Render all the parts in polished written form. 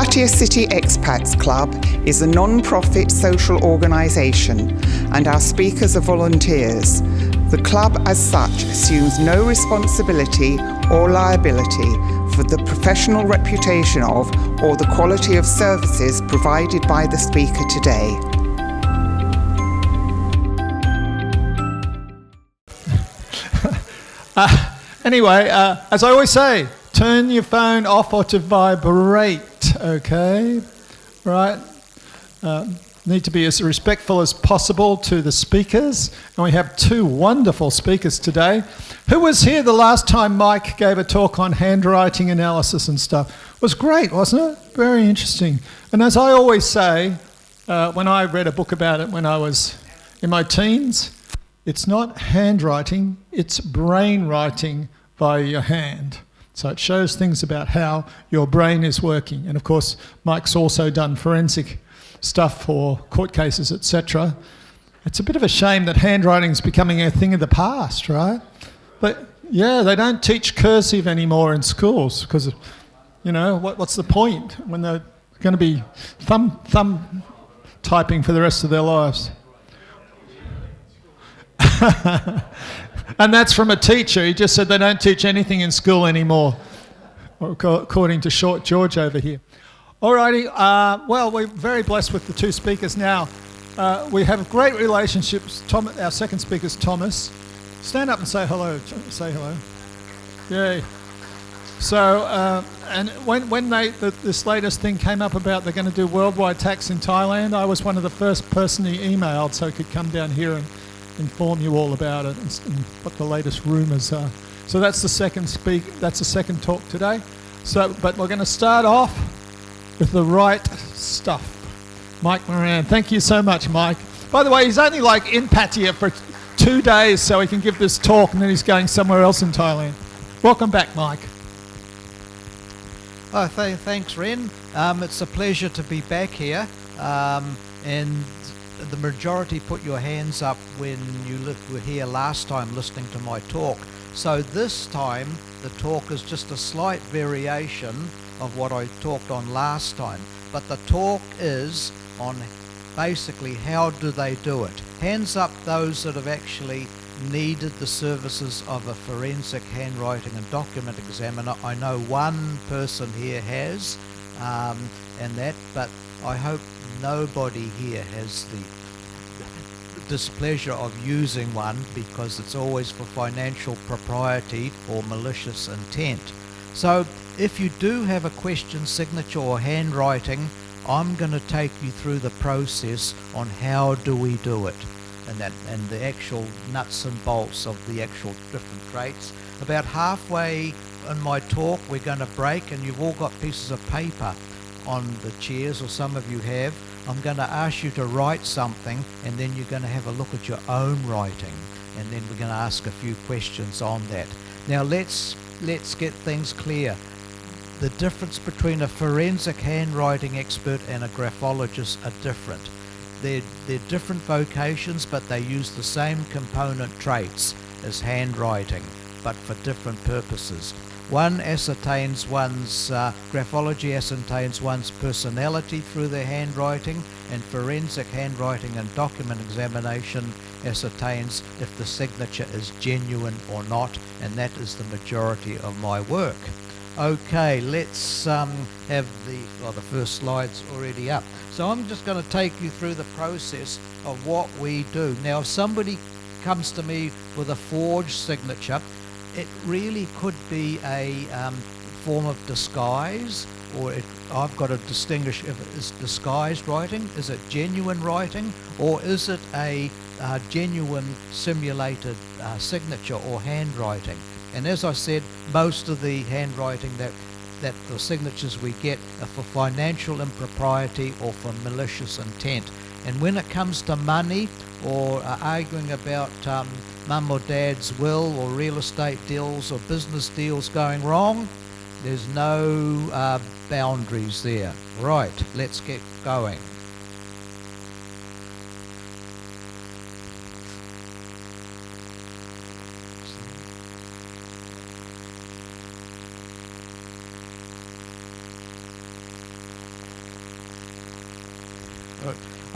Matia City Expats Club is a non-profit social organisation and our speakers are volunteers. The club as such assumes no responsibility or liability for the professional reputation of or the quality of services provided by the speaker today. Anyway, as I always say, turn your phone off or to vibrate, okay? Right? Need to be as respectful as possible to the speakers. And we have two wonderful speakers today. Who was here the last time Mike gave a talk on handwriting analysis and stuff? It was great, wasn't it? Very interesting. And as I always say, when I read a book about it when I was in my teens, it's not handwriting, it's brain writing via your hand. So it shows things about how your brain is working. And of course, Mike's also done forensic stuff for court cases, etc. It's a bit of a shame that handwriting is becoming a thing of the past, right? But yeah, they don't teach cursive anymore in schools because, you know, what's the point when they're going to be thumb typing for the rest of their lives? And that's from a teacher. He just said they don't teach anything in school anymore, according to Short George over here. Alrighty, well, we're very blessed with the two speakers now. We have great relationships. Our second speaker is Thomas. Stand up and say hello. Say hello. Yay. So, and when this latest thing came up about they're going to do worldwide tax in Thailand, I was one of the first person he emailed so he could come down here and inform you all about it and what the latest rumours are. So that's the second talk today. So, but we're going to start off with the right stuff. Mike Maran. Thank you so much, Mike. By the way, he's only like in Pattaya for 2 days so he can give this talk and then he's going somewhere else in Thailand. Welcome back, Mike. Oh, thanks, Ren. It's a pleasure to be back here. And the majority put your hands up when you were here last time listening to my talk. So this time, the talk is just a slight variation of what I talked on last time. But the talk is on basically how do they do it. Hands up those that have actually needed the services of a forensic handwriting and document examiner. I know one person here has, but I hope nobody here has the displeasure of using one because it's always for financial propriety or malicious intent. So if you do have a question, signature or handwriting, I'm going to take you through the process on how do we do it and the actual nuts and bolts of the actual different traits. About halfway in my talk we're going to break and you've all got pieces of paper on the chairs, or some of you have. I'm going to ask you to write something and then you're going to have a look at your own writing and then we're going to ask a few questions on that. Now let's get things clear. The difference between a forensic handwriting expert and a graphologist are different. They're different vocations, but they use the same component traits as handwriting, but for different purposes. One ascertains one's, graphology ascertains one's personality through their handwriting, and forensic handwriting and document examination ascertains if the signature is genuine or not, and that is the majority of my work. Okay, let's have the first slide's already up. So I'm just going to take you through the process of what we do. Now, if somebody comes to me with a forged signature, it really could be a form of disguise, or I've got to distinguish if it's disguised writing, is it genuine writing, or is it a genuine simulated signature or handwriting. And as I said, most of the handwriting that the signatures we get are for financial impropriety or for malicious intent. And when it comes to money or arguing about mum or dad's will or real estate deals or business deals going wrong, there's no boundaries there. Right, let's get going.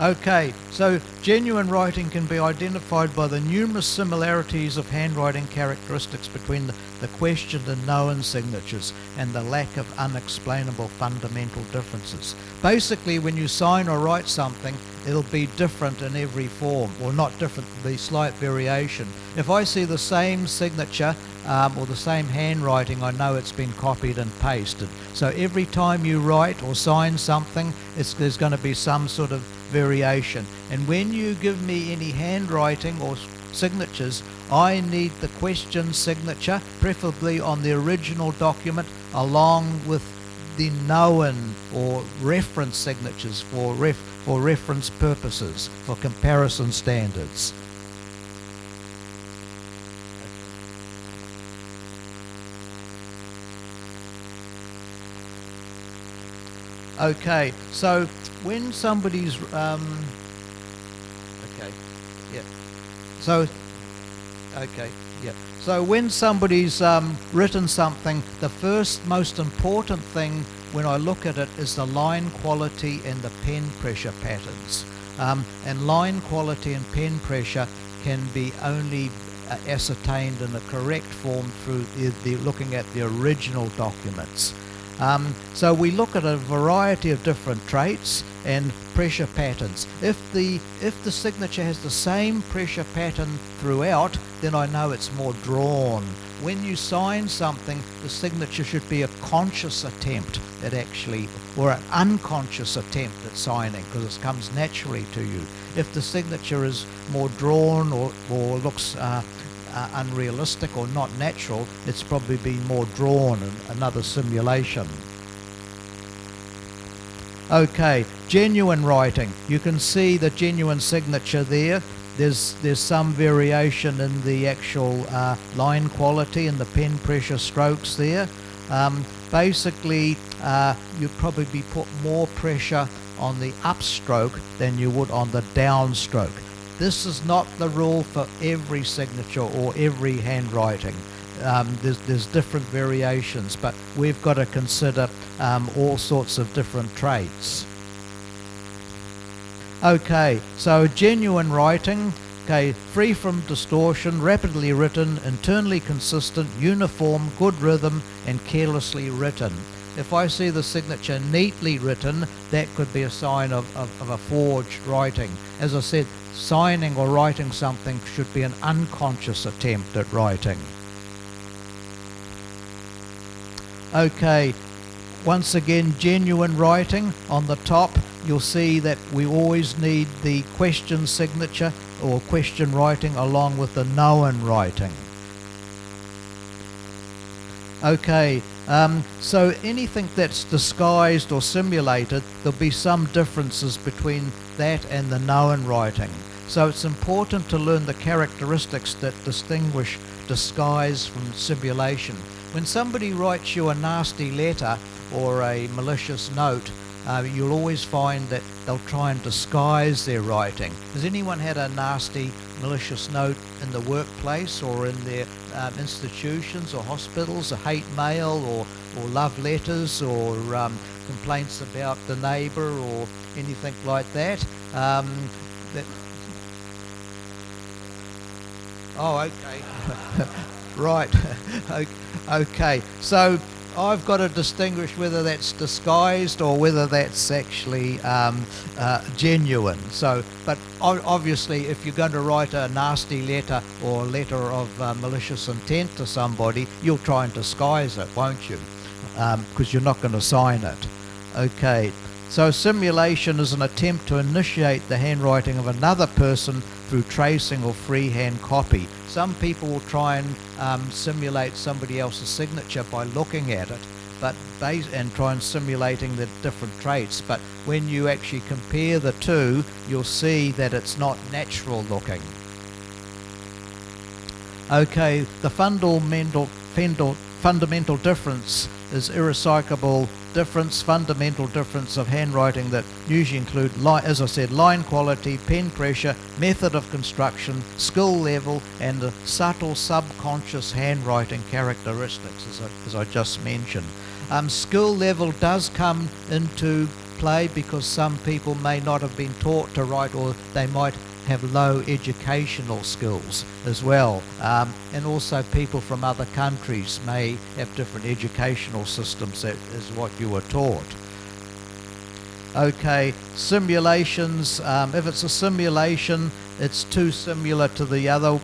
Okay, so genuine writing can be identified by the numerous similarities of handwriting characteristics between the questioned and known signatures and the lack of unexplainable fundamental differences. Basically, when you sign or write something, it'll be different in every form, or not different, there'll be slight variation. If I see the same signature or the same handwriting, I know it's been copied and pasted. So every time you write or sign something, there's going to be some sort of variation. And when you give me any handwriting or signatures, I need the question signature, preferably on the original document, along with the known or reference signatures for reference purposes, for comparison standards. Okay, so when somebody's So when somebody's written something, the first most important thing when I look at it is the line quality and the pen pressure patterns. And line quality and pen pressure can be only ascertained in the correct form through looking at the original documents. So we look at a variety of different traits and pressure patterns. If the signature has the same pressure pattern throughout, then I know it's more drawn. When you sign something, the signature should be a conscious attempt at or an unconscious attempt at signing, because it comes naturally to you. If the signature is more drawn or looks unrealistic or not natural, it's probably been more drawn in another simulation. Okay, genuine writing. You can see the genuine signature there. There's some variation in the actual line quality and the pen pressure strokes there. Basically, you'd probably put more pressure on the upstroke than you would on the downstroke. This is not the rule for every signature or every handwriting. There's different variations, but we've got to consider all sorts of different traits. Okay, so genuine writing, free from distortion, rapidly written, internally consistent, uniform, good rhythm, and carelessly written. If I see the signature neatly written, that could be a sign of a forged writing. As I said, signing or writing something should be an unconscious attempt at writing. Okay, once again, genuine writing. On the top, you'll see that we always need the question signature or question writing along with the known writing. Okay, so anything that's disguised or simulated, there'll be some differences between that and the known writing. So it's important to learn the characteristics that distinguish disguise from simulation. When somebody writes you a nasty letter or a malicious note, you'll always find that they'll try and disguise their writing. Has anyone had a nasty, malicious note in the workplace or in their institutions or hospitals, a hate mail or love letters or complaints about the neighbour or anything like that? Oh, okay. Right. Okay. So I've got to distinguish whether that's disguised or whether that's actually genuine. So, but obviously, if you're going to write a nasty letter or a letter of malicious intent to somebody, you'll try and disguise it, won't you? Because you're not going to sign it. Okay. So simulation is an attempt to initiate the handwriting of another person through tracing or freehand copy. Some people will try and simulate somebody else's signature by looking at it, and try and simulating the different traits. But when you actually compare the two, you'll see that it's not natural looking. Okay, the fundamental difference is irreconcilable fundamental difference of handwriting that usually include, as I said, line quality, pen pressure, method of construction, skill level, and the subtle subconscious handwriting characteristics, as I just mentioned. Skill level does come into play because some people may not have been taught to write, or they might have low educational skills as well. And also people from other countries may have different educational systems, that is what you were taught. Okay, simulations. If it's a simulation, it's too similar to the other,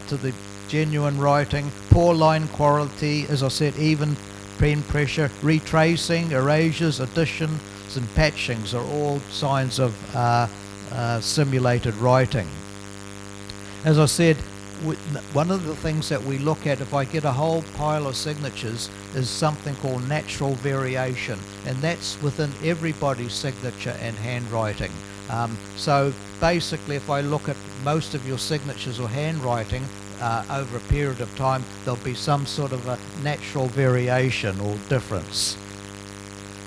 to the genuine writing. Poor line quality, as I said, even pen pressure, retracing, erasures, additions and patchings are all signs of simulated writing. As I said, one of the things that we look at, if I get a whole pile of signatures, is something called natural variation, and that's within everybody's signature and handwriting. So basically, if I look at most of your signatures or handwriting over a period of time, there'll be some sort of a natural variation or difference.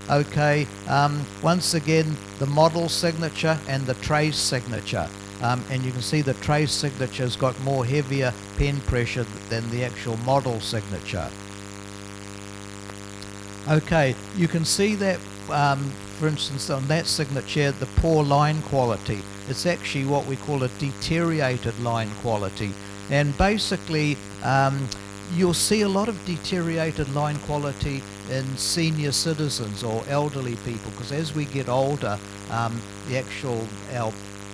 Okay, once again, the model signature and the trace signature. And you can see the trace signature's got more heavier pen pressure than the actual model signature. Okay, you can see that, for instance, on that signature, the poor line quality. It's actually what we call a deteriorated line quality. And basically, you'll see a lot of deteriorated line quality in senior citizens or elderly people, because as we get older, our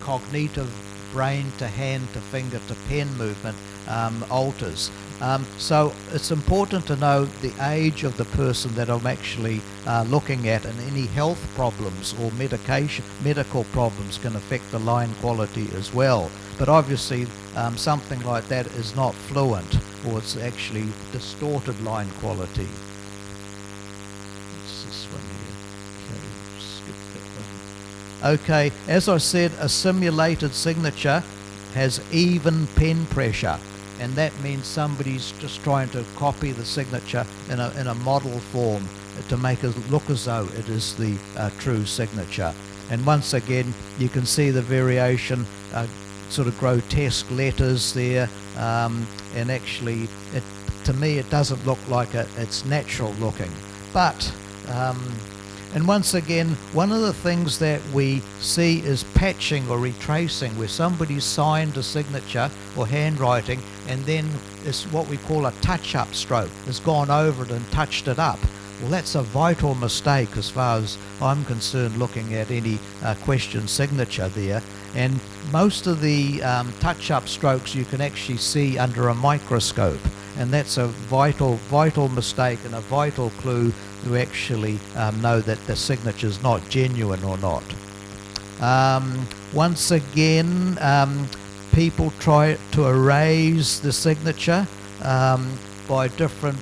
cognitive brain to hand to finger to pen movement alters. So it's important to know the age of the person that I'm actually looking at, and any health problems or medical problems can affect the line quality as well. But obviously something like that is not fluent, or it's actually distorted line quality. What's this one here? Okay, skip that one. Okay, as I said, a simulated signature has even pen pressure, and that means somebody's just trying to copy the signature in a model form to make it look as though it is the true signature. And once again, you can see the variation, sort of grotesque letters there, and actually, to me, it doesn't look like it's natural looking. But and once again, one of the things that we see is patching or retracing, where somebody's signed a signature or handwriting, and then it's what we call a touch-up stroke. Has gone over it and touched it up. Well, that's a vital mistake as far as I'm concerned, looking at any question signature there. And most of the touch-up strokes you can actually see under a microscope, and that's a vital mistake and a vital clue to actually know that the signature is not genuine or not. Once again, people try to erase the signature by different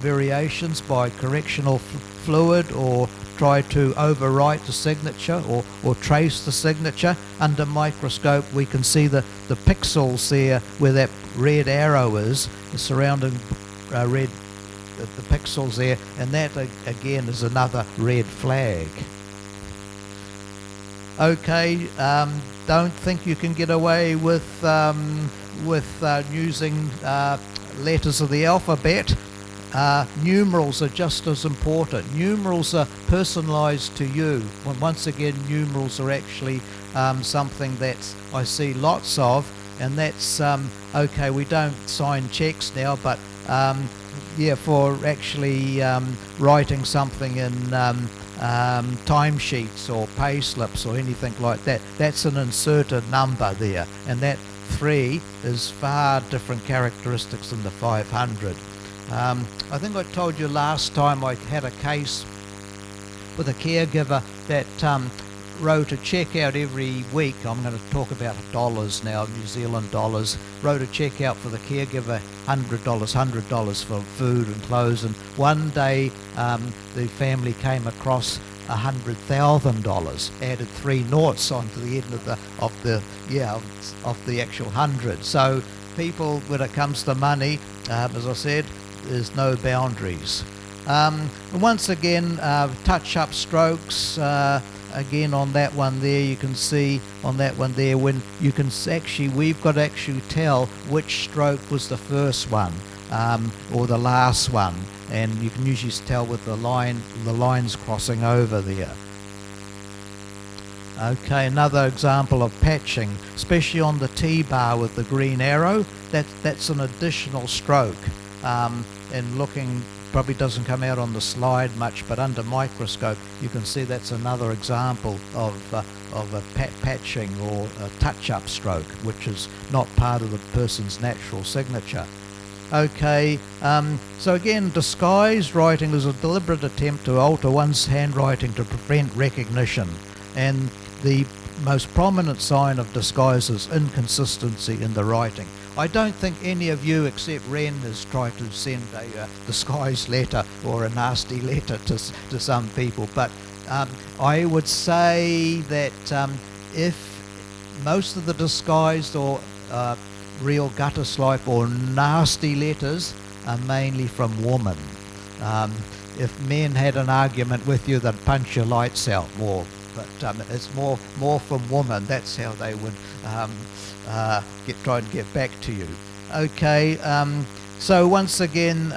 variations, by correctional fluid, or try to overwrite the signature or trace the signature. Under microscope we can see the pixels there where that red arrow is, the surrounding the pixels there, and that again is another red flag. Okay, don't think you can get away with using letters of the alphabet. Numerals are just as important. Numerals are personalized to you. Once again, numerals are actually something that I see lots of, and that's okay, we don't sign checks now, but yeah, for actually writing something in timesheets or pay slips or anything like that, that's an inserted number there, and that 3 is far different characteristics than the 500. I think I told you last time I had a case with a caregiver that wrote a check out every week. I'm going to talk about dollars now, New Zealand dollars. Wrote a check out for the caregiver, $100 for food and clothes, and one day the family came across $100,000, added 3 noughts onto the end of the actual 100. So people, when it comes to money, as I said, there's no boundaries. And once again, touch-up strokes. Again, on that one there, you can see on that one there, when you can actually, we've got to actually tell which stroke was the first one or the last one, and you can usually tell with the lines crossing over there. Okay, another example of patching, especially on the T-bar with the green arrow, that's an additional stroke. And looking, probably doesn't come out on the slide much, but under microscope you can see that's another example of a patching or a touch-up stroke, which is not part of the person's natural signature. Okay, so again, disguised writing is a deliberate attempt to alter one's handwriting to prevent recognition, and the most prominent sign of disguise is inconsistency in the writing. I don't think any of you except Ren has tried to send a disguised letter or a nasty letter to some people, but I would say that if most of the disguised or real gutter swipe or nasty letters are mainly from women. If men had an argument with you, they'd punch your lights out more, but it's more from women. That's how they would try and get back to you. Okay, so once again,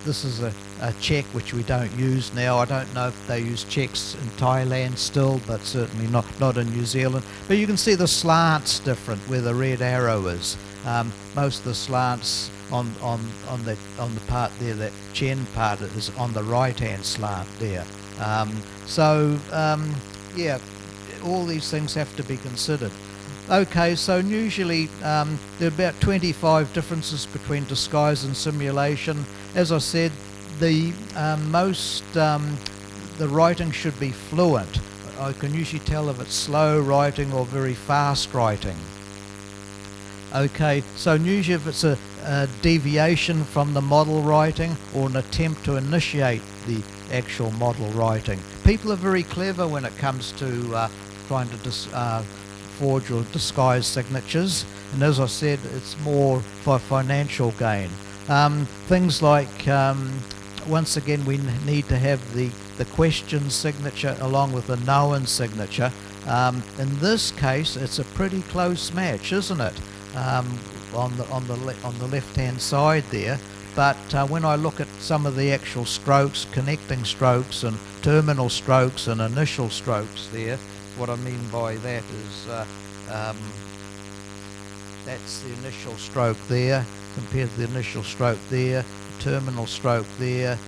this is a check which we don't use now. I don't know if they use checks in Thailand still, but certainly not in New Zealand. But you can see the slant's different where the red arrow is. Most of the slants on the part there, that Chen part, is on the right hand slant there. Yeah, all these things have to be considered. Okay, so usually there are about 25 differences between disguise and simulation. As I said, the writing should be fluent. I can usually tell if it's slow writing or very fast writing. Okay, so usually if it's a deviation from the model writing or an attempt to initiate the actual model writing. People are very clever when it comes to trying to forge or disguise signatures, and as I said, it's more for financial gain. Things like, once again, we need to have the question signature along with the known signature. In this case, it's a pretty close match, isn't it? On the left-hand side there. But when I look at some of the actual strokes, connecting strokes and terminal strokes and initial strokes there, what I mean by that is that's the initial stroke there compared to the initial stroke there, terminal stroke there,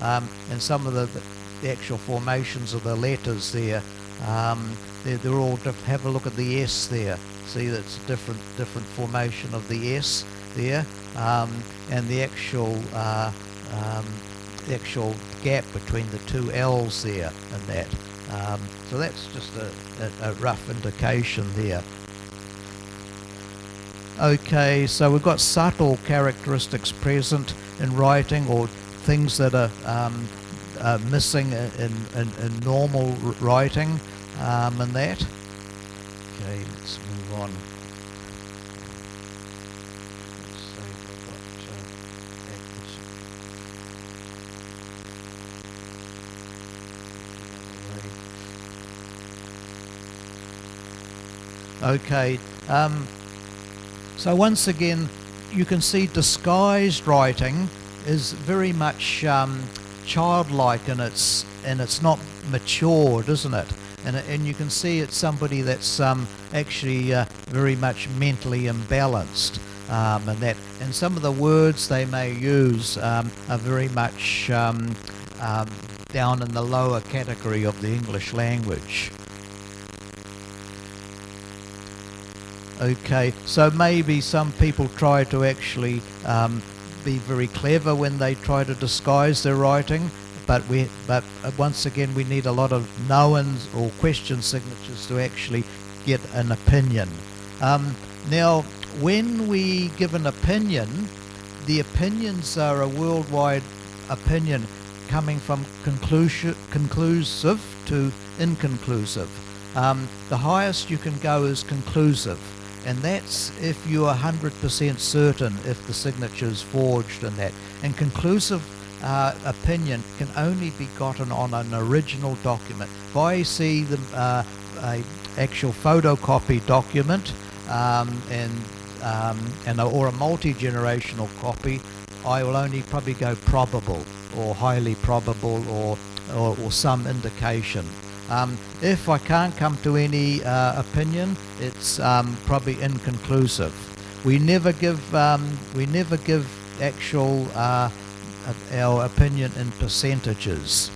and some of the actual formations of the letters there. They're all different. Have a look at the S there. See, that's a different formation of the S there, and the actual gap between the two L's there and that. So that's just a rough indication there. Okay, so we've got subtle characteristics present in writing, or things that are missing in normal writing, and that. Okay, let's move on. Let's see if I've got Okay, so once again, you can see disguised writing is very much childlike, and it's not matured, isn't it? And you can see it's somebody that's actually very much mentally imbalanced, and some of the words they may use are very much down in the lower category of the English language. Okay, so maybe some people try to actually be very clever when they try to disguise their writing, but once again we need a lot of knowns or question signatures to actually get an opinion. Now, when we give an opinion, the opinions are a worldwide opinion coming from conclusive to inconclusive. The highest you can go is conclusive. And that's if you're 100% certain if the signature is forged and that. And conclusive opinion can only be gotten on an original document. If I see a actual photocopy document or a multi-generational copy, I will only probably go probable or highly probable or some indication. If I can't come to any opinion, it's probably inconclusive. We never give actual our opinion in percentages.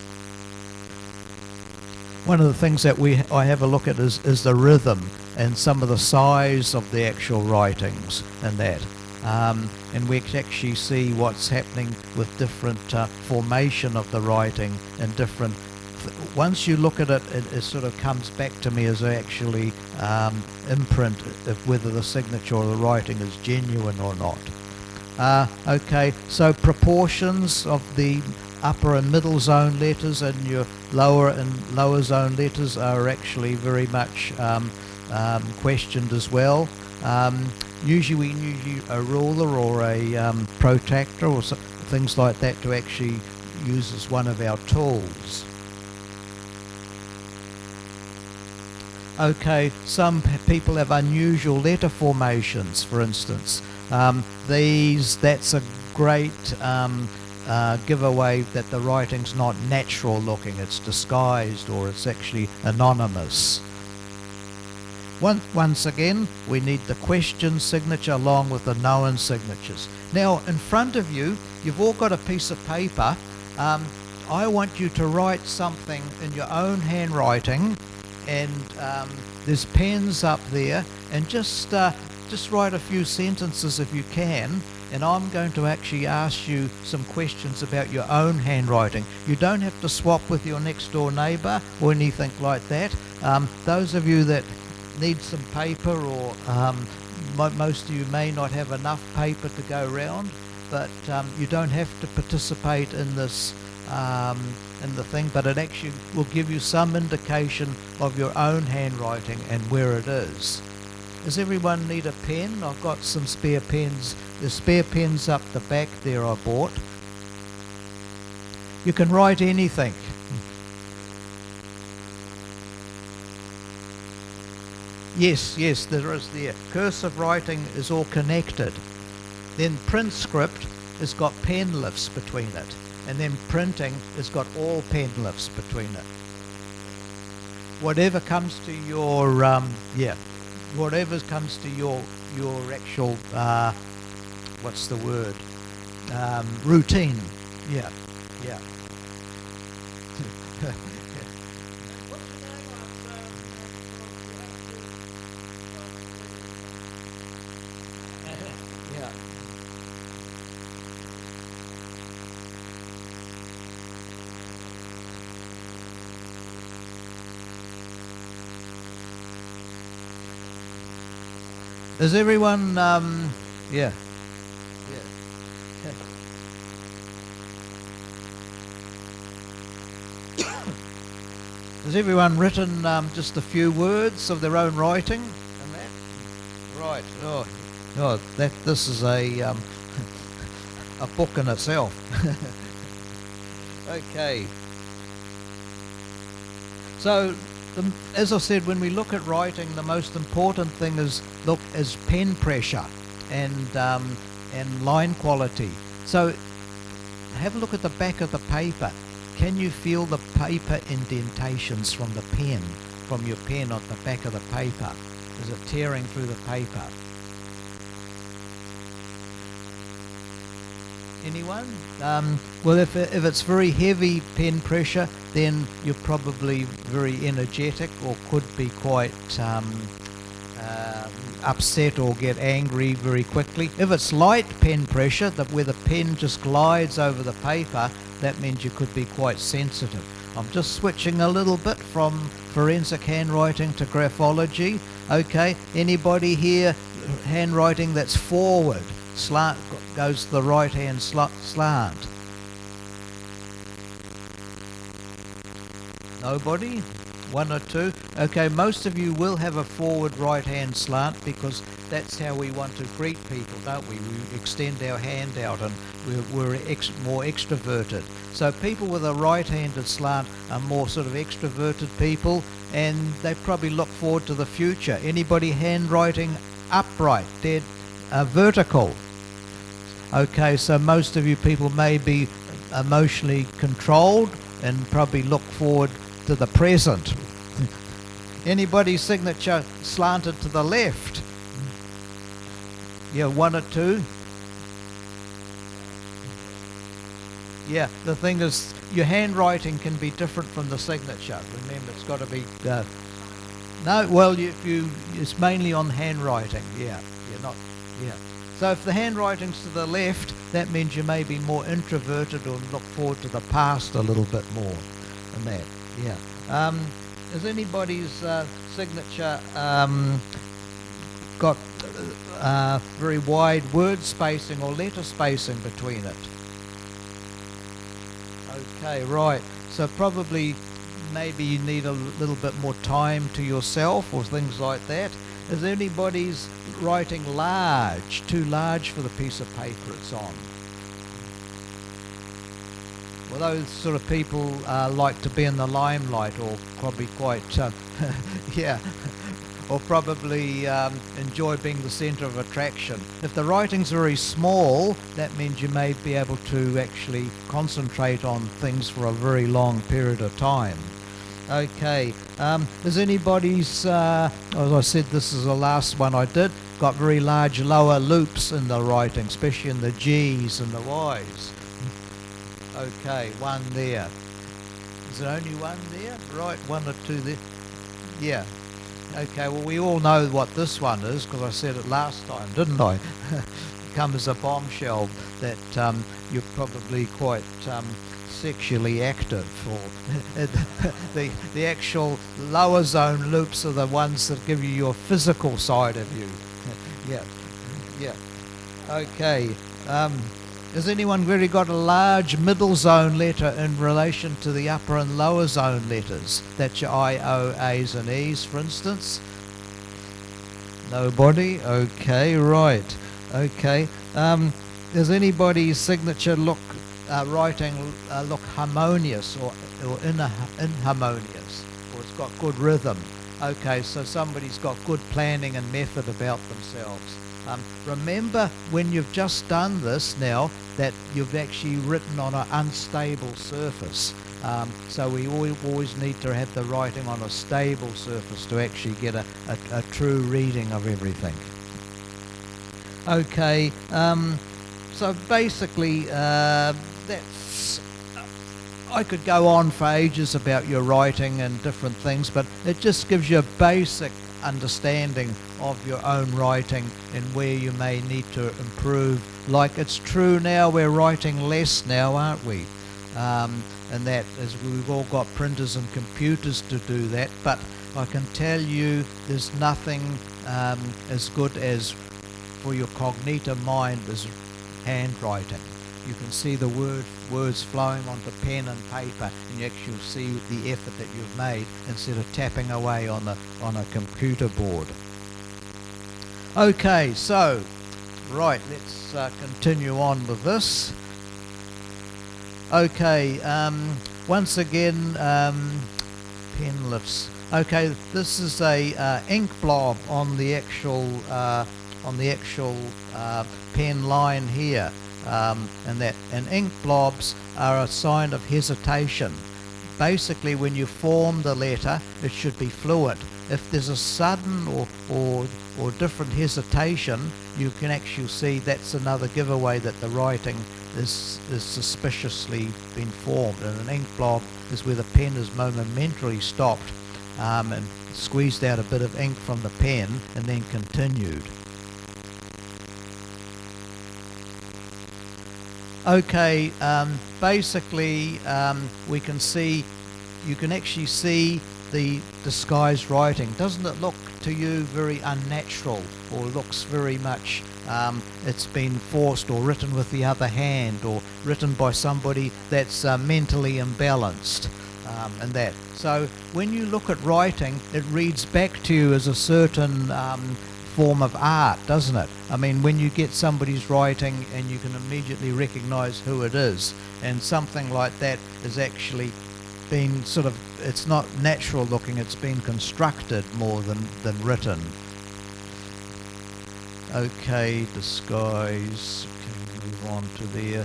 One of the things that I have a look at is the rhythm and some of the size of the actual writings and that. And we can actually see what's happening with different formation of the writing and different. Once you look at it, it sort of comes back to me as actually imprint of whether the signature or the writing is genuine or not. Okay, so proportions of the upper and middle zone letters and your lower and lower zone letters are actually very much questioned as well. Usually we use a ruler or a protractor or things like that to actually use as one of our tools. Okay, some people have unusual letter formations, for instance. That's a great giveaway that the writing's not natural looking, it's disguised or it's actually anonymous. Once again, we need the question signature along with the known signatures. Now, in front of you, you've all got a piece of paper. I want you to write something in your own handwriting, and there's pens up there, and just write a few sentences if you can, and I'm going to actually ask you some questions about your own handwriting. You don't have to swap with your next door neighbour or anything like that. Those of you that need some paper, or most of you may not have enough paper to go round, but you don't have to participate in this in the thing, but it actually will give you some indication of your own handwriting and where it is. Does everyone need a pen? I've got some spare pens. There's spare pens up the back there I bought. You can write anything. Yes, there is there. Cursive writing is all connected. Then print script has got pen lifts between it. And then printing has got all pen lifts between it. Whatever comes to your, whatever comes to your actual, what's the word? Routine. Yeah. Is everyone, Has everyone written just a few words of their own writing? And that? Right. Oh, this is a book in itself. Okay. So, as I said, when we look at writing, the most important thing is pen pressure and line quality. So have a look at the back of the paper. Can you feel the paper indentations from the pen, from your pen on the back of the paper? Is it tearing through the paper? Anyone? Well, if it's very heavy pen pressure, then you're probably very energetic or could be quite upset or get angry very quickly. If it's light pen pressure, where the pen just glides over the paper, that means you could be quite sensitive. I'm just switching a little bit from forensic handwriting to graphology. Okay, anybody here handwriting that's forward? Slant goes to the right hand slant. Nobody? One or two? Okay, most of you will have a forward right hand slant because that's how we want to greet people, don't we? We extend our hand out and we're more extroverted. So people with a right-handed slant are more sort of extroverted people, and they probably look forward to the future. Anybody handwriting upright, dead, vertical? Okay, so most of you people may be emotionally controlled and probably look forward to the present Anybody's signature slanted to the left? Yeah, one or two. Yeah, the thing is, your handwriting can be different from the signature. Remember, it's got to be. No, well, it's mainly on handwriting. Yeah, not. Yeah. So if the handwriting's to the left, that means you may be more introverted or look forward to the past a little bit more than that. Yeah. Has anybody's signature got very wide word spacing or letter spacing between it? Okay, right. So probably maybe you need a little bit more time to yourself or things like that. Is anybody's writing large, too large for the piece of paper it's on? Well, those sort of people like to be in the limelight, or probably quite, yeah, or probably enjoy being the centre of attraction. If the writing's very small, that means you may be able to actually concentrate on things for a very long period of time. Okay, is anybody's, as I said, this is the last one I did, got very large lower loops in the writing, especially in the G's and the Y's. Okay, one there. Is there only one there? Right, one or two there. Yeah. Okay, well, we all know what this one is because I said it last time, didn't I? Come as a bombshell that you're probably quite sexually active, or the actual lower zone loops are the ones that give you your physical side of you. Yeah. Okay. Has anyone really got a large middle zone letter in relation to the upper and lower zone letters? That's your I, O, A's and E's, for instance. Nobody? Okay, right. Okay. Does anybody's signature writing look harmonious or inharmonious? Or it's got good rhythm? Okay, so somebody's got good planning and method about themselves. Remember when you've just done this now that you've actually written on an unstable surface. So we always need to have the writing on a stable surface to actually get a true reading of everything. Okay, so basically that's... I could go on for ages about your writing and different things, but it just gives you a basic understanding of your own writing and where you may need to improve. Like, it's true now we're writing less now, aren't we? And that is, we've all got printers and computers to do that, but I can tell you there's nothing as good as for your cognitive mind as handwriting. You can see the words flowing onto pen and paper, and you actually see the effort that you've made instead of tapping away on a computer board. Okay, so right, let's continue on with this. Okay, once again, pen lifts. Okay, this is a ink blob on the actual pen line here. And ink blobs are a sign of hesitation. Basically, when you form the letter, it should be fluent. If there's a sudden or different hesitation, you can actually see that's another giveaway that the writing is suspiciously been formed. And an ink blob is where the pen is momentarily stopped and squeezed out a bit of ink from the pen and then continued. Okay, basically we can see, you can actually see the disguised writing. Doesn't it look to you very unnatural, or looks very much it's been forced or written with the other hand, or written by somebody that's mentally imbalanced and that. So when you look at writing, it reads back to you as a certain form of art, doesn't it? I mean, when you get somebody's writing and you can immediately recognize who it is, and something like that is actually been sort of, it's not natural looking, it's been constructed more than written. Okay, disguise, okay, move on to there.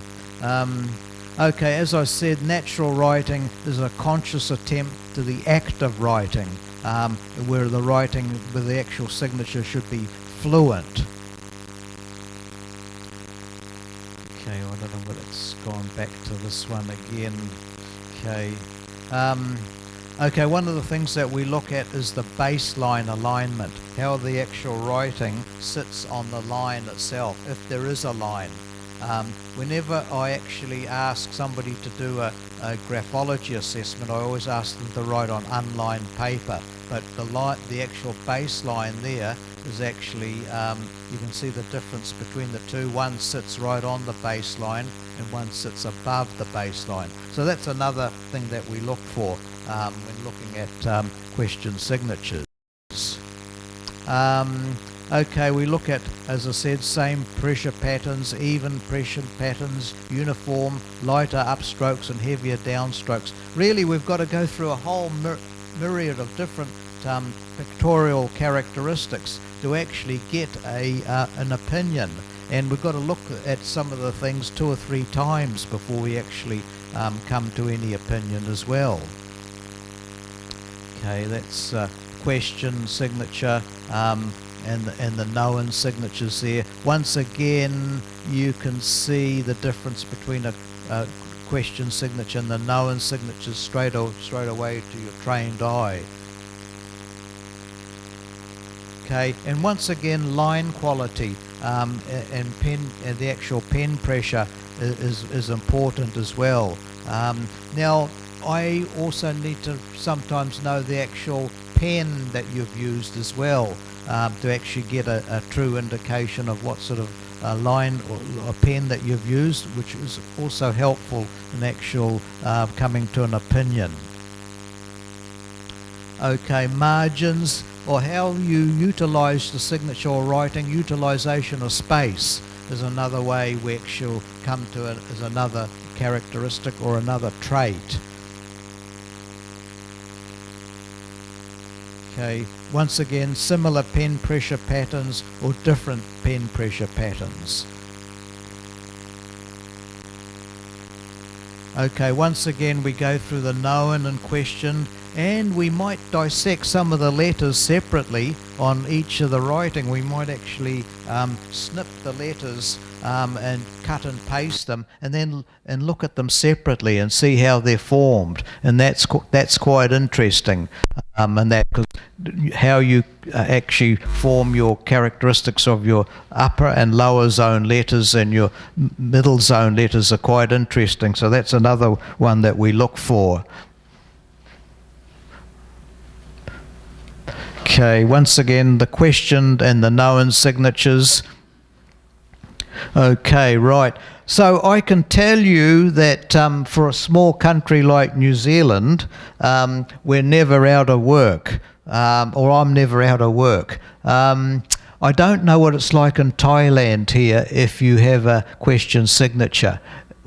Okay, as I said, natural writing is a conscious attempt to the act of writing. where the writing with the actual signature should be fluent. Okay, I don't know what it's gone back to this one again. Okay. Okay, one of the things that we look at is the baseline alignment, how the actual writing sits on the line itself, if there is a line. Whenever I actually ask somebody to do a graphology assessment, I always ask them to write on unlined paper, but the actual baseline there is actually, you can see the difference between the two. One sits right on the baseline and one sits above the baseline. So that's another thing that we look for when looking at question signatures. Okay, we look at, as I said, same pressure patterns, even pressure patterns, uniform, lighter upstrokes and heavier downstrokes. Really, we've got to go through a whole myriad of different pictorial characteristics to actually get an opinion. And we've got to look at some of the things 2 or 3 times before we actually come to any opinion as well. Okay, that's question, signature, and the known signatures there. Once again, you can see the difference between a question signature and the known signatures straight away to your trained eye. Okay, and once again, line quality and the actual pen pressure is important as well. Now, I also need to sometimes know the actual pen that you've used as well, to actually get a true indication of what sort of line or a pen that you've used, which is also helpful in actual coming to an opinion. Okay, margins, or how you utilize the signature or writing, utilization of space is another way we actually come to it as another characteristic or another trait. Okay, once again, similar pen pressure patterns or different pen pressure patterns. Okay, once again we go through the known and questioned, and we might dissect some of the letters separately on each of the writing. We might actually snip the letters and cut and paste them, and then look at them separately and see how they're formed, and that's quite interesting. And that, cause how you actually form your characteristics of your upper and lower zone letters and your middle zone letters are quite interesting. So that's another one that we look for. Okay, once again, the questioned and the known signatures. Okay, right. So I can tell you that for a small country like New Zealand, we're never out of work, or I'm never out of work. I don't know what it's like in Thailand here if you have a question signature.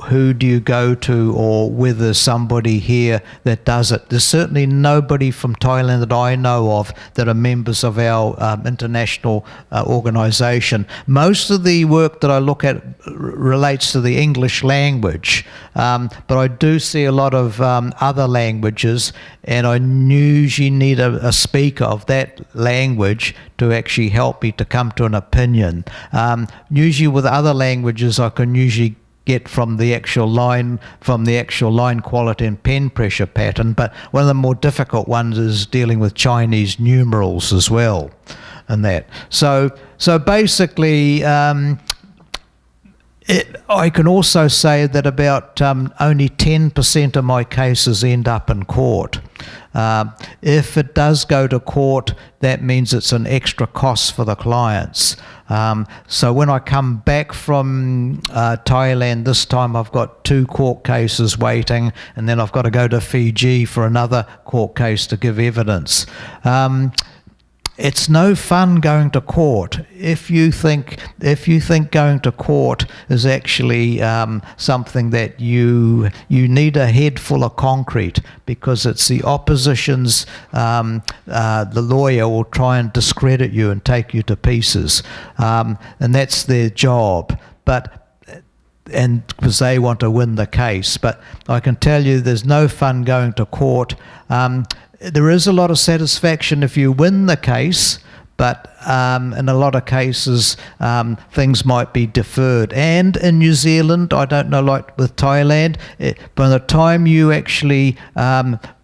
Who do you go to, or whether somebody here that does it? There's certainly nobody from Thailand that I know of that are members of our international organisation. Most of the work that I look at relates to the English language, but I do see a lot of other languages, and I usually need a speaker of that language to actually help me to come to an opinion. Usually with other languages I can usually get from the actual line quality and pen pressure pattern, but one of the more difficult ones is dealing with Chinese numerals as well, and that. So basically, I can also say that about only 10% of my cases end up in court. If it does go to court, that means it's an extra cost for the clients. So when I come back from Thailand this time, I've got 2 court cases waiting, and then I've got to go to Fiji for another court case to give evidence. It's no fun going to court. If you think going to court is actually something that you need a head full of concrete, because it's the opposition's, the lawyer will try and discredit you and take you to pieces, and that's their job. And because they want to win the case. But I can tell you there's no fun going to court. there is a lot of satisfaction if you win the case, but in a lot of cases, things might be deferred. And in New Zealand, I don't know, like with Thailand, by the time you actually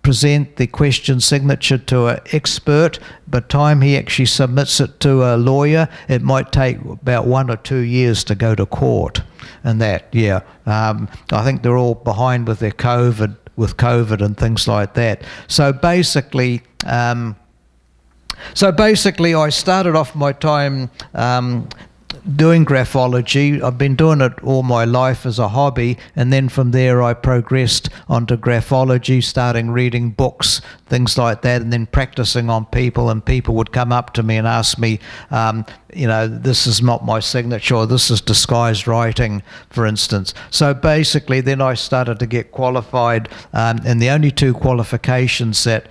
present the question signature to an expert, by the time he actually submits it to a lawyer, it might take about 1 or 2 years to go to court. And that, yeah. I think they're all behind with their COVID and things like that. So basically, I started off my time doing graphology. I've been doing it all my life as a hobby, and then from there I progressed onto graphology, starting reading books, things like that, and then practicing on people, and people would come up to me and ask me, this is not my signature, or this is disguised writing, for instance. So basically then I started to get qualified, and the only 2 qualifications that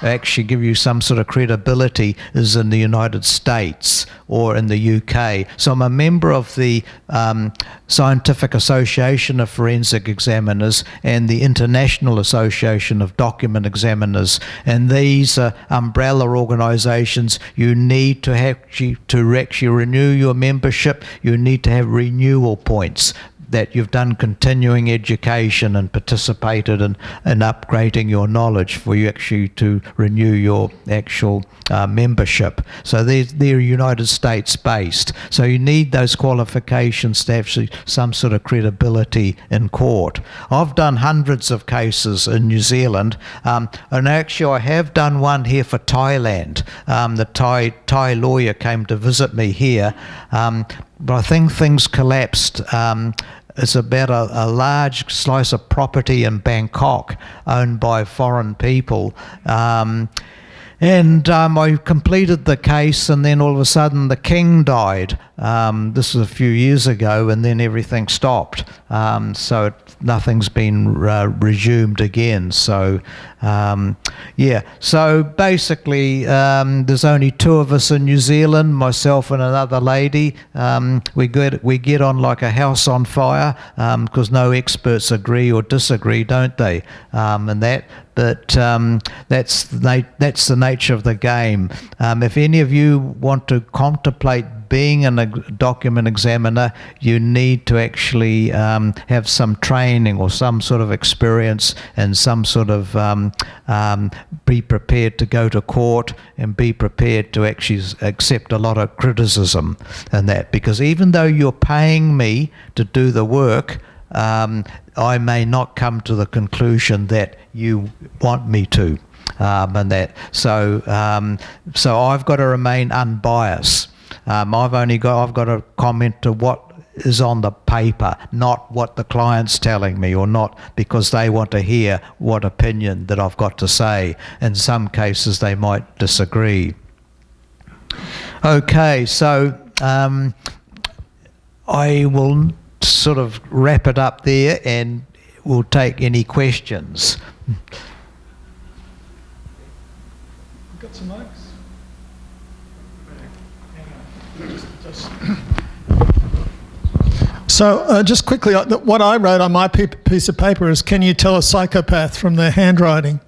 actually give you some sort of credibility is in the United States or in the UK. So I'm a member of the Scientific Association of Forensic Examiners and the International Association of Document Examiners, and these are umbrella organisations. You need to actually renew your membership. You need to have renewal points, that you've done continuing education and participated in upgrading your knowledge for you actually to renew your actual membership. So they're United States based. So you need those qualifications to have some sort of credibility in court. I've done hundreds of cases in New Zealand, and actually I have done one here for Thailand. The Thai lawyer came to visit me here, but I think things collapsed. It's about a large slice of property in Bangkok owned by foreign people. And I completed the case, and then all of a sudden the king died. This was a few years ago, and then everything stopped. So nothing's been resumed again. So, So basically, there's only 2 of us in New Zealand, myself and another lady. We get on like a house on fire, because no experts agree or disagree, don't they? And that. But that's the nature of the game. If any of you want to contemplate being a document examiner, you need to actually have some training or some sort of experience and some sort of be prepared to go to court and be prepared to actually accept a lot of criticism and that. Because even though you're paying me to do the work, I may not come to the conclusion that you want me to, and that. So I've got to remain unbiased. I've got to comment to what is on the paper, not what the client's telling me, or not because they want to hear what opinion that I've got to say. In some cases, they might disagree. Okay, so I will sort of wrap it up there, and we'll take any questions. Got some mics? So just quickly, what I wrote on my piece of paper is, can you tell a psychopath from their handwriting?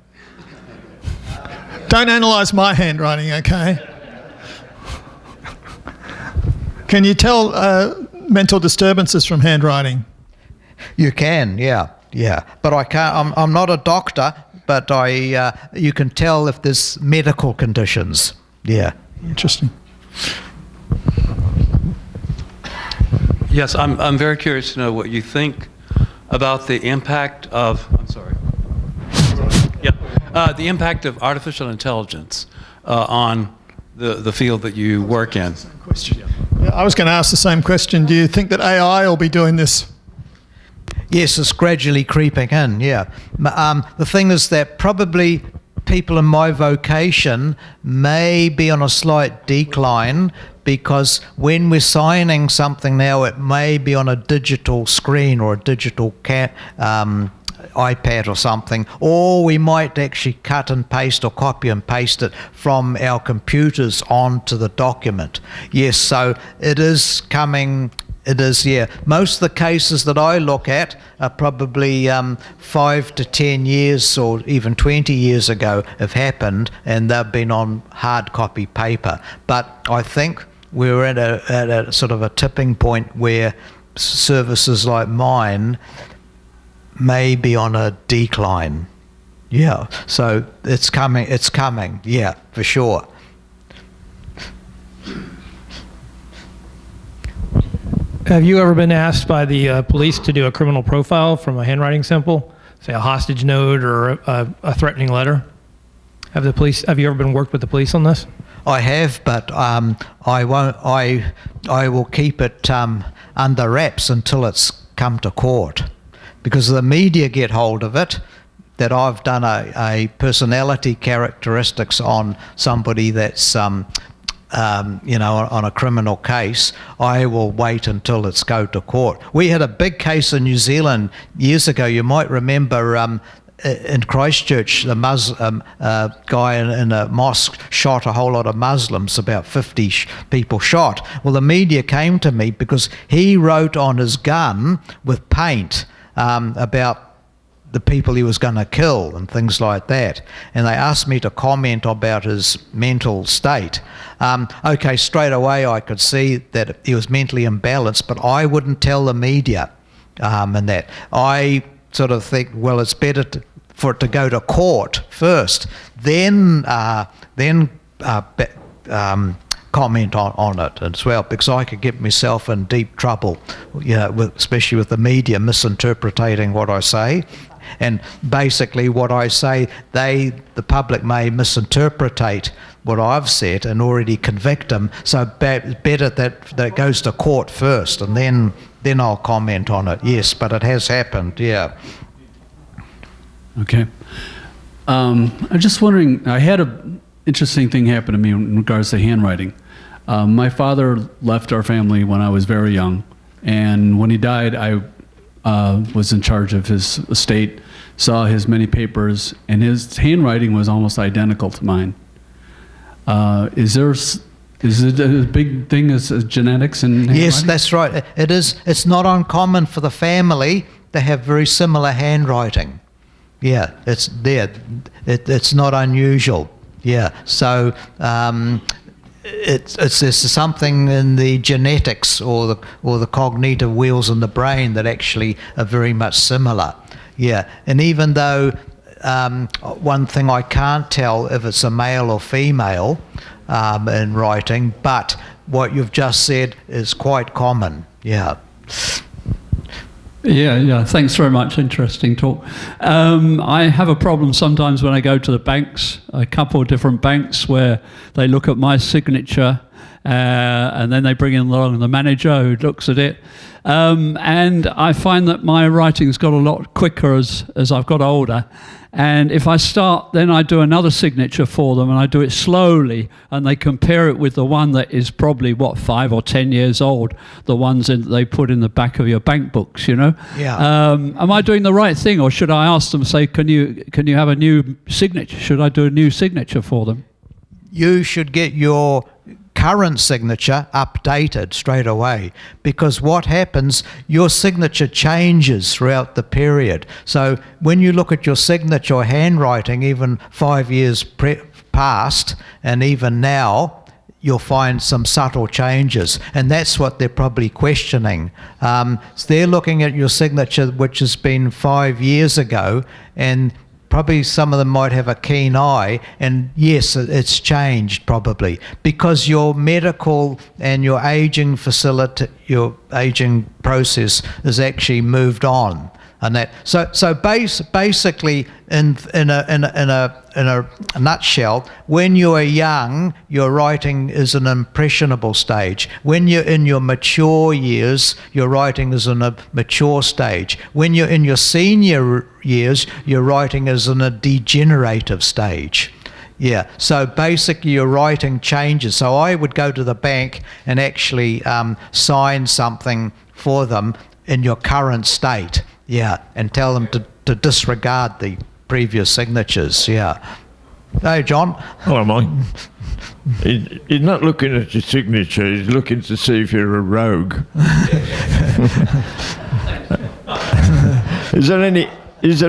Don't analyse my handwriting, okay? Can you tell mental disturbances from handwriting? You can, yeah. But I can't. I'm not a doctor, but you can tell if there's medical conditions. Yeah. Interesting. Yes, I'm very curious to know what you think about the impact of. I'm sorry. Yeah, the impact of artificial intelligence on the field that you work in. Question. Yeah, I was going to ask the same question. Do you think that AI will be doing this? Yes, it's gradually creeping in, yeah. The thing is that probably people in my vocation may be on a slight decline, because when we're signing something now, it may be on a digital screen or a digital iPad or something, or we might actually cut and paste or copy and paste it from our computers onto the document. Yes, so it is coming It is, yeah. Most of the cases that I look at are probably 5 to 10 years or even 20 years ago have happened, and they've been on hard copy paper. But I think we're at a sort of a tipping point where services like mine may be on a decline. Yeah, so it's coming, yeah, for sure. Have you ever been asked by the police to do a criminal profile from a handwriting sample, say a hostage note or a threatening letter? Have you ever been worked with the police on this? I have, but I won't. I will keep it under wraps until it's come to court, because the media get hold of it. That I've done a personality characteristics on somebody that's on a criminal case. I will wait until it's go to court. We had a big case in New Zealand years ago. You might remember in Christchurch, the Muslim guy in a mosque shot a whole lot of Muslims, about 50 people shot. Well, the media came to me because he wrote on his gun with paint about the people he was going to kill and things like that. And they asked me to comment about his mental state. Okay, straight away I could see that he was mentally imbalanced, but I wouldn't tell the media and that. I sort of think, well, it's better for it to go to court first, then comment on it as well, because I could get myself in deep trouble, especially with the media misinterpreting what I say. And basically what I say, the public may misinterpret what I've said and already convict them. So better that it goes to court first, and then I'll comment on it. Yes, but it has happened, yeah. Okay. I'm just wondering, I had an interesting thing happen to me in regards to handwriting. My father left our family when I was very young, and when he died, I was in charge of his estate, saw his many papers, and his handwriting was almost identical to mine. Is it a big thing as genetics and handwriting? Yes, that's right. It is. It's not uncommon for the family to have very similar handwriting. Yeah, it's there. It's not unusual. Yeah, so there's something in the genetics or the cognitive wheels in the brain that actually are very much similar. Yeah, and even though one thing I can't tell if it's a male or female in writing, but what you've just said is quite common. Yeah. Yeah, thanks very much. Interesting talk. I have a problem sometimes when I go to the banks, a couple of different banks, where they look at my signature and then they bring in along the manager who looks at it. And I find that my writing's got a lot quicker as I've got older. And if I start, then I do another signature for them, and I do it slowly, and they compare it with the one that is probably, 5 or 10 years old, the ones that they put in the back of your bank books, Yeah. Am I doing the right thing, or should I ask them, say, can you have a new signature? Should I do a new signature for them? You should get your current signature updated straight away, because what happens, your signature changes throughout the period. So when you look at your signature or handwriting, even 5 years past and even now, you'll find some subtle changes, and that's what they're probably questioning. So they're looking at your signature, which has been 5 years ago, and probably some of them might have a keen eye, and yes, it's changed probably, because your medical and your aging facility, your aging process has actually moved on. And that, so basically, in a nutshell, when you are young, your writing is an impressionable stage. When you're in your mature years, your writing is in a mature stage. When you're in your senior years, your writing is in a degenerative stage. Yeah, so basically your writing changes. So I would go to the bank and actually sign something for them in your current state. Yeah, and tell them to disregard the previous signatures. Yeah. Hey, John. Hello, Mike. He's not looking at your signature, he's looking to see if you're a rogue. Is there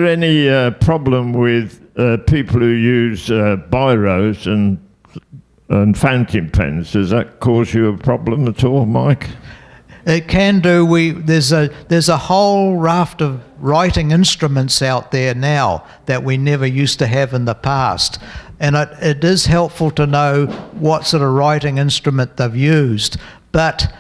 any problem with people who use biros and fountain pens? Does that cause you a problem at all, Mike? It can do. There's a whole raft of writing instruments out there now that we never used to have in the past. And it is helpful to know what sort of writing instrument they've used. But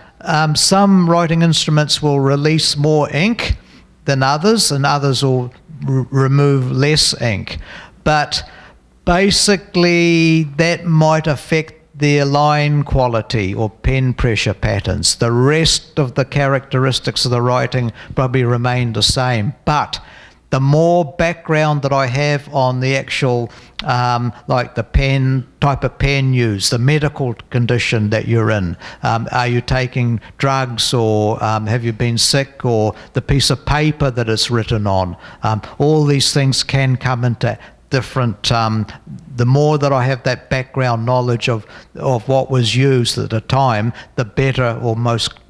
some writing instruments will release more ink than others, and others will remove less ink. But basically, that might affect their line quality or pen pressure patterns. The rest of the characteristics of the writing probably remain the same. But the more background that I have on the actual, like the pen, type of pen used, the medical condition that you're in, are you taking drugs, or have you been sick, or the piece of paper that it's written on, all these things can come into different, the more that I have that background knowledge of what was used at the time, the better or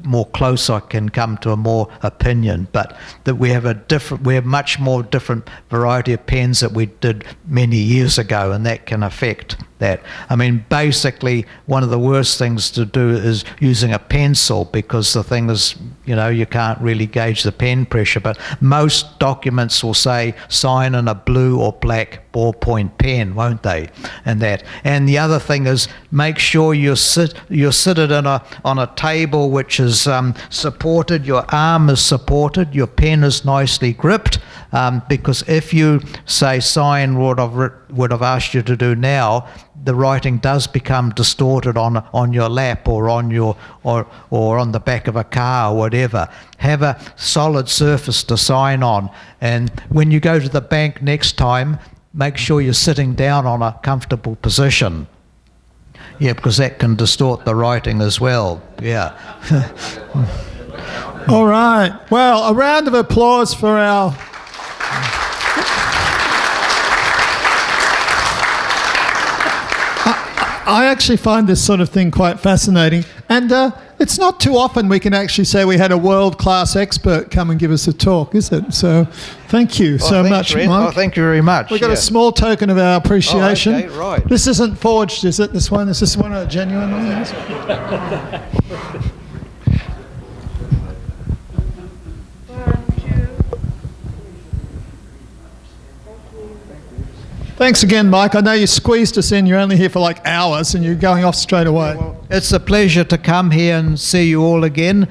more close I can come to a more opinion. But that we have much more different variety of pens that we did many years ago, and that can affect that. I mean, basically, one of the worst things to do is using a pencil, because the thing is, you can't really gauge the pen pressure. But most documents will say sign in a blue or black ballpoint pen, won't they? And the other thing is, make sure you're seated on a table which is supported. Your arm is supported. Your pen is nicely gripped. Because if you say sign what would have asked you to do now, the writing does become distorted on your lap, or on or on the back of a car or whatever. Have a solid surface to sign on, and when you go to the bank next time, make sure you're sitting down on a comfortable position. Yeah, because that can distort the writing as well. Yeah. All right. Well, a round of applause for our... I actually find this sort of thing quite fascinating, and it's not too often we can actually say we had a world-class expert come and give us a talk, is it? So thank you so much, Mike. Oh, thank you very much. We got a small token of our appreciation. Oh, okay, right. This isn't forged, is it, this one? Is this one a genuine one? Thanks again, Mike. I know you squeezed us in. You're only here for like hours and you're going off straight away. It's a pleasure to come here and see you all again.